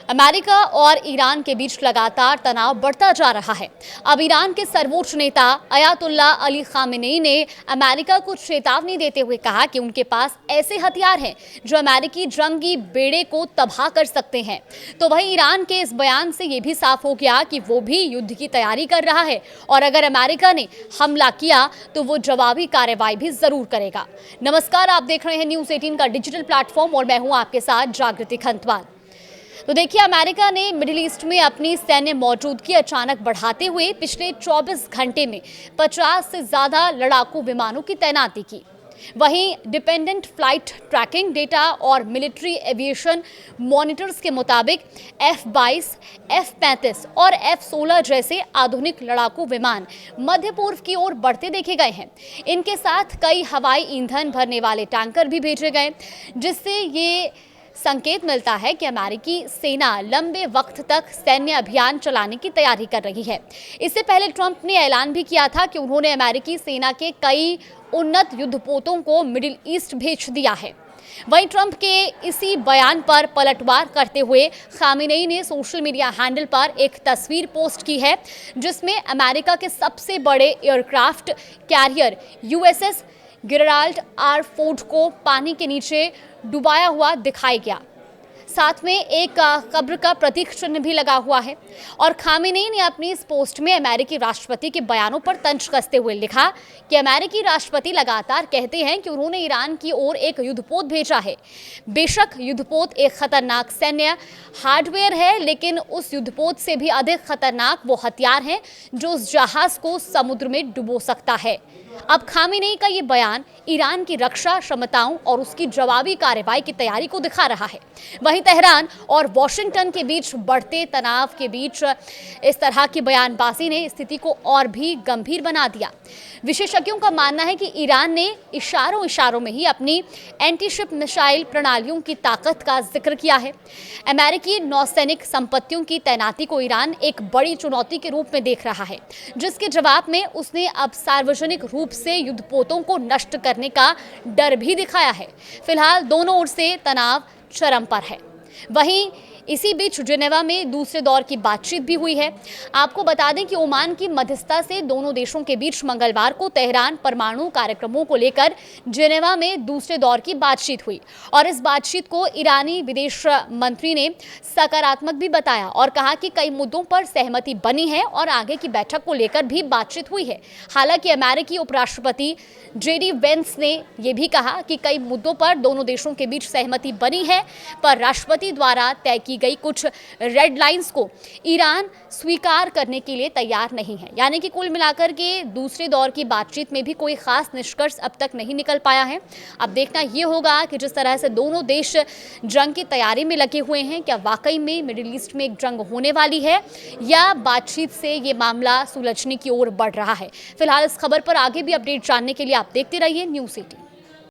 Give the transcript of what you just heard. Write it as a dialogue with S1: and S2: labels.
S1: America और Iran के बीच लगातार तनाव बढ़ता जा रहा है। अब ईरान के सर्वोच्च नेता अयातुल्ला अली खामेनेई ने अमेरिका को चेतावनी देते हुए कहा कि उनके पास ऐसे हथियार हैं जो अमेरिकी जंगी बेड़े को तबाह कर सकते हैं। तो वहीं ईरान के इस बयान से ये भी साफ हो गया कि वो भी युद्ध की तैयारी कर रहा है और अगर अमेरिका ने हमला किया तो वो जवाबी कार्रवाई भी जरूर करेगा। नमस्कार, आप देख रहे हैं न्यूज़ 18 का डिजिटल प्लेटफॉर्म और मैं हूं आपके साथ जागृति खंतवाल। तो देखिए, अमेरिका ने मिडिल ईस्ट में अपनी सैन्य मौजूदगी अचानक बढ़ाते हुए पिछले 24 घंटे में 50 से ज्यादा लड़ाकू विमानों की तैनाती की। वहीं डिपेंडेंट फ्लाइट ट्रैकिंग डेटा और मिलिट्री एविएशन मॉनिटर्स के मुताबिक F-22, F-35 और F-16 जैसे आधुनिक लड़ाकू विमान मध्य पूर्व की ओर बढ़ते देखे गए हैं। इनके साथ कई हवाई ईंधन भरने वाले टैंकर भी भेजे गए, जिससे ये संकेत मिलता है कि अमेरिकी सेना लंबे वक्त तक सैन्य अभियान चलाने की तैयारी कर रही है। इससे पहले ट्रंप ने ऐलान भी किया था कि उन्होंने अमेरिकी सेना के कई उन्नत युद्धपोतों को मिडिल ईस्ट भेज दिया है। वहीं ट्रंप के इसी बयान पर पलटवार करते हुए खामेनेई ने सोशल मीडिया हैंडल पर एक तस्वीर पोस्ट की है, जिसमें अमेरिका के सबसे बड़े aircraft carrier USS Gerald R Ford को पानी के नीचे डुबाया हुआ दिखाई गया। साथ में एक कब्र का प्रतीक चिन्ह भी लगा हुआ है। और खामेनेई ने अपनी इस पोस्ट में अमेरिकी राष्ट्रपति के बयानों पर तंज कसते हुए लिखा कि अमेरिकी राष्ट्रपति लगातार कहते हैं कि उन्होंने ईरान की ओर एक युद्धपोत भेजा है। बेशक युद्धपोत एक खतरनाक सैन्य हार्डवेयर है, लेकिन उस युद्धपोत से भी अधिक खतरनाक वो हथियार हैं जो उस जहाज को समुद्र में डुबो सकता है। अब खामेनेई का ये बयान ईरान की रक्षा क्षमताओं और उसकी जवाबी कार्रवाई की तैयारी को दिखा रहा है। वहीं तेहरान और वॉशिंगटन के बीच बढ़ते तनाव के बीच इस तरह की बयानबाजी ने स्थिति को और भी गंभीर बना दिया। विशेषज्ञों का मानना है कि ईरान ने इशारों में ही अपनी एंटीशिप मिसाइल प्रणालियों की ताकत का जिक्र किया है। अमेरिकी नौसैनिक संपत्तियों की तैनाती को ईरान एक बड़ी चुनौती के रूप में देख रहा है, जिसके जवाब में उसने अब सार्वजनिक रूप से युद्धपोतों को नष्ट करने का डर भी दिखाया है। फिलहाल दोनों ओर से तनाव चरम पर है। वहीं इसी बीच जिनेवा में दूसरे दौर की बातचीत भी हुई है। आपको बता दें कि ओमान की मध्यस्थता से दोनों देशों के बीच मंगलवार को तेहरान परमाणु कार्यक्रमों को लेकर जिनेवा में दूसरे दौर की बातचीत हुई और इस बातचीत को ईरानी विदेश मंत्री ने सकारात्मक भी बताया और कहा कि कई मुद्दों पर सहमति बनी है और आगे की बैठक को लेकर भी बातचीत हुई है। हालांकि अमेरिकी उपराष्ट्रपति JD वेंस ने यह भी कहा कि कई मुद्दों पर दोनों देशों के बीच सहमति बनी है, पर राष्ट्रपति द्वारा तय की गई कुछ रेड लाइंस को ईरान स्वीकार करने के लिए तैयार नहीं है। यानी कि कुल मिलाकर के दूसरे दौर की बातचीत में भी कोई खास निष्कर्ष अब तक नहीं निकल पाया है। अब देखना ये होगा कि जिस तरह से दोनों देश जंग की तैयारी में लगे हुए हैं, क्या वाकई में मिडिल ईस्ट में एक जंग होने वाली है या बातचीत से ये मामला सुलझने की ओर बढ़ रहा है। फिलहाल इस खबर पर आगे भी अपडेट जानने के लिए आप देखते रहिए न्यूज़ 18।